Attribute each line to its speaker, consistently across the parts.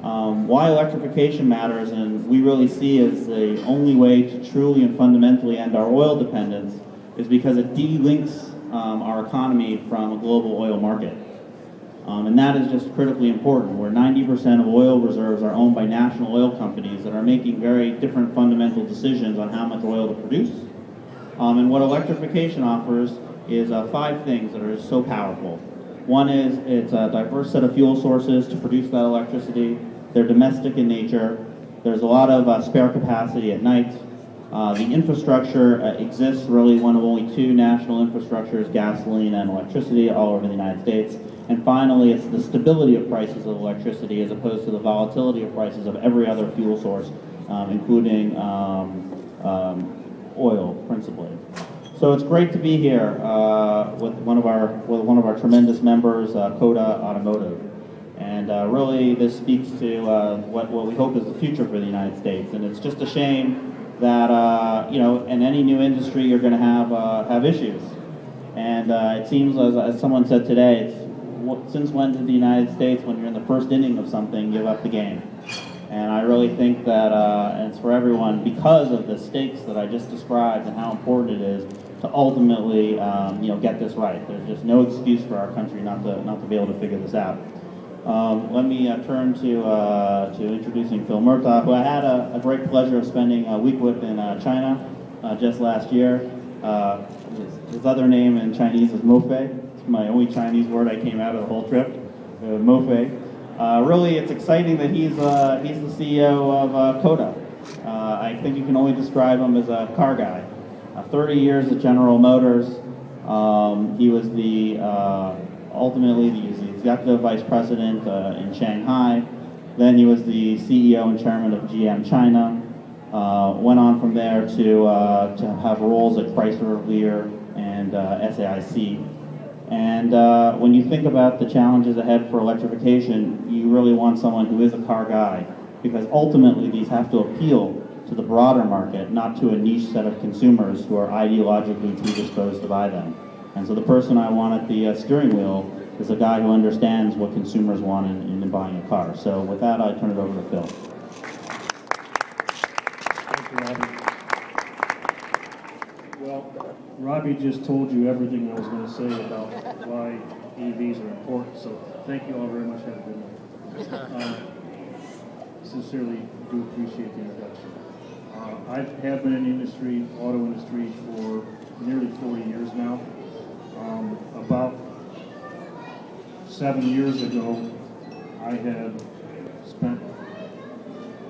Speaker 1: Why electrification matters, and we really see as the only way to truly and fundamentally end our oil dependence, is because it delinks our economy from a global oil market. And that is just critically important, where 90% of oil reserves are owned by national oil companies that are making very different fundamental decisions on how much oil to produce. And what electrification offers is 5 things that are so powerful. One is it's a diverse set of fuel sources to produce that electricity. They're domestic in nature. There's a lot of spare capacity at night. The infrastructure exists, really one of only 2 national infrastructures, gasoline and electricity, all over the United States. And finally, it's the stability of prices of electricity as opposed to the volatility of prices of every other fuel source, including oil, principally. So it's great to be here with one of our tremendous members, CODA Automotive. And really, this speaks to what we hope is the future for the United States. And it's just a shame that you know, in any new industry, you're going to have issues. And it seems, as someone said today, since when did the United States, when you're in the first inning of something, give up the game? And I really think that and it's for everyone, because of the stakes that I just described and how important it is to ultimately you know, get this right. There's just no excuse for our country not to be able to figure this out. Let me turn to introducing Phil Murtaugh, who I had a great pleasure of spending a week with in China just last year. His other name in Chinese is Mofei. It's my only Chinese word I came out of the whole trip, Mofei. Really, it's exciting that he's the CEO of CODA. I think you can only describe him as a car guy. 30 years at General Motors. He was ultimately the executive vice president in Shanghai. Then he was the CEO and chairman of GM China. Went on from there to have roles at Chrysler, Lear, and SAIC. And when you think about the challenges ahead for electrification, you really want someone who is a car guy, because ultimately these have to appeal to the broader market, not to a niche set of consumers who are ideologically predisposed to buy them. And so the person I want at the steering wheel is a guy who understands what consumers want in buying a car. So with that, I turn it over to Phil.
Speaker 2: Thank you, Robbie. Well, Robbie just told you everything I was going to say about why EVs are important, so thank you all very much. Have a good night. Sincerely do appreciate the introduction. I have been in the industry, auto industry, for nearly 40 years now. About 7 years ago, I had spent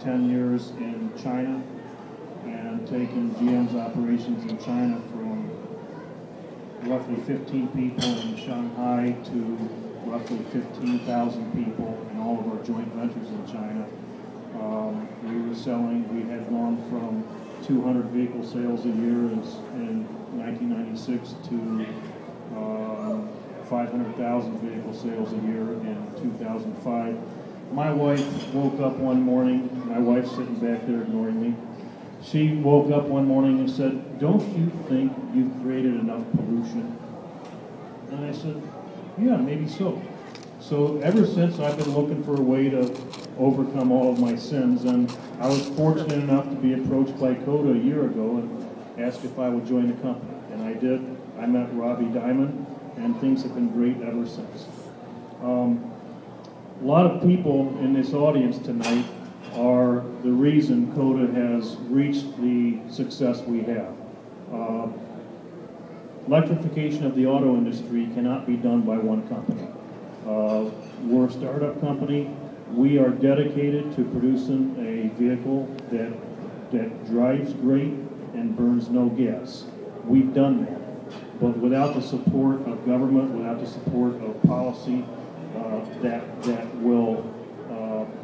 Speaker 2: 10 years in China and taken GM's operations in China from roughly 15 people in Shanghai to roughly 15,000 people in all of our joint ventures in China. We had gone from 200 vehicle sales a year in 1996 to 500,000 vehicle sales a year in 2005. My wife woke up one morning, my wife's sitting back there ignoring me. She woke up one morning and said, "Don't you think you've created enough pollution?" And I said, "Yeah, maybe so." So ever since, I've been looking for a way to overcome all of my sins, and I was fortunate enough to be approached by CODA a year ago and asked if I would join the company, and I did. I met Robbie Diamond, and things have been great ever since. A lot of people in this audience tonight are the reason CODA has reached the success we have. Electrification of the auto industry cannot be done by one company. We're a startup company. We are dedicated to producing a vehicle that drives great and burns no gas. We've done that. But without the support of government, without the support of policy that will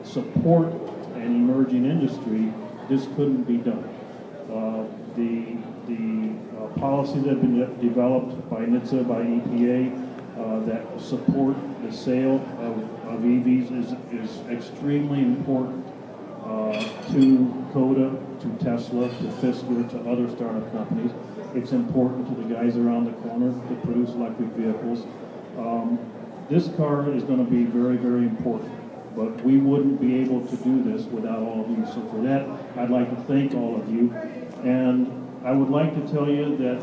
Speaker 2: support an emerging industry, this couldn't be done. The policies that have been developed by NHTSA, by EPA, that support the sale of EVs is extremely important to CODA, to Tesla, to Fisker, to other startup companies. It's important to the guys around the corner that produce electric vehicles. This car is going to be very, very important. but we wouldn't be able to do this without all of you. So for that, I'd like to thank all of you. And I would like to tell you that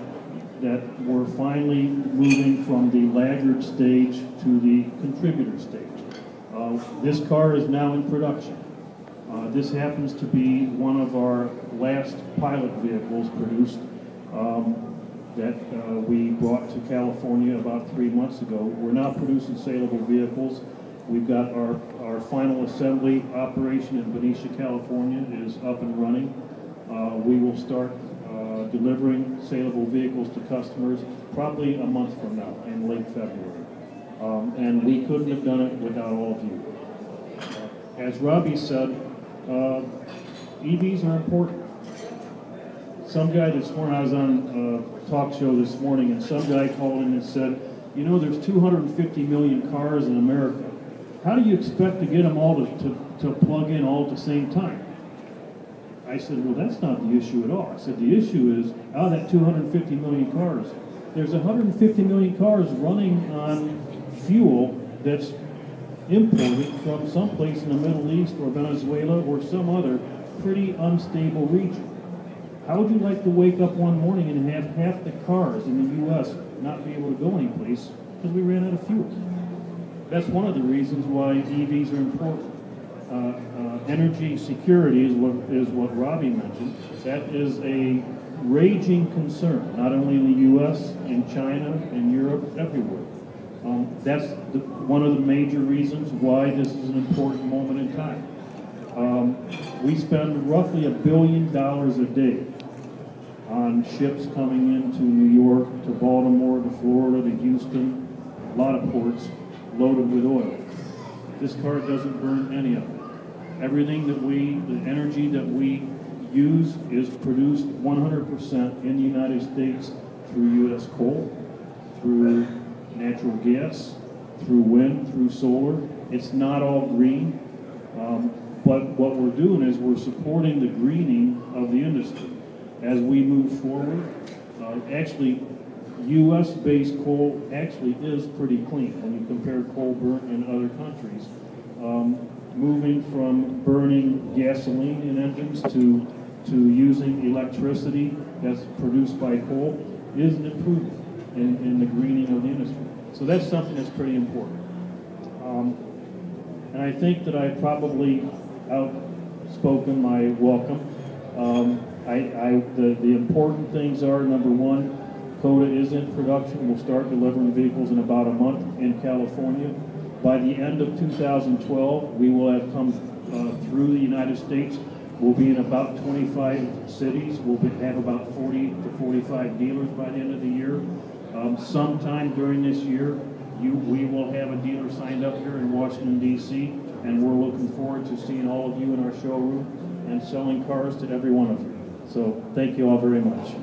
Speaker 2: we're finally moving from the laggard stage to the contributor stage. This car is now in production. This happens to be one of our last pilot vehicles produced that we brought to California about 3 months ago. We're now producing saleable vehicles. We've got our final assembly operation in Benicia, California is up and running. We will start delivering saleable vehicles to customers probably a month from now, in late February. And we couldn't have done it without all of you. As Robbie said, EVs are important. Some guy this morning, I was on a talk show this morning, and some guy called in and said, you know, there's 250 million cars in America. How do you expect to get them all to plug in all at the same time? I said, well, that's not the issue at all. I said, the issue is, out of that 250 million cars, there's 150 million cars running on fuel that's imported from someplace in the Middle East or Venezuela or some other pretty unstable region. How would you like to wake up one morning and have half the cars in the U.S. not be able to go anyplace because we ran out of fuel? That's one of the reasons why EVs are important. Energy security is what Robbie mentioned. That is a raging concern, not only in the U.S., in China, in Europe, everywhere. That's one of the major reasons why this is an important moment in time. We spend roughly $1 billion a day on ships coming into New York, to Baltimore, to Florida, to Houston, a lot of ports loaded with oil. This car doesn't burn any of it. Everything the energy that we use is produced 100% in the United States through U.S. coal, through natural gas, through wind, through solar. It's not all green, but what we're doing is we're supporting the greening of the industry. As we move forward, actually, U.S.-based coal actually is pretty clean when you compare coal burnt in other countries. Moving from burning gasoline in engines to using electricity that's produced by coal is an improvement in the greening of the industry. So that's something that's pretty important. And I think that I probably outspoken my welcome. The important things are, number one, CODA is in production. We'll start delivering vehicles in about a month in California. By the end of 2012, we will have come through the United States. We'll be in about 25 cities. We'll have about 40 to 45 dealers by the end of the year. Sometime during this year, we will have a dealer signed up here in Washington, D.C., and we're looking forward to seeing all of you in our showroom and selling cars to every one of you. So thank you all very much.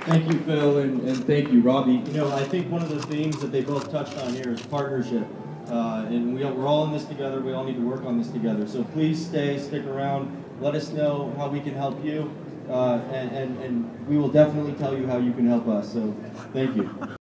Speaker 3: Thank you, Phil, and thank you, Robbie. You know, I think one of the themes that they both touched on here is partnership. And we're all in this together. We all need to work on this together. So please stick around. Let us know how we can help you. And we will definitely tell you how you can help us. So thank you.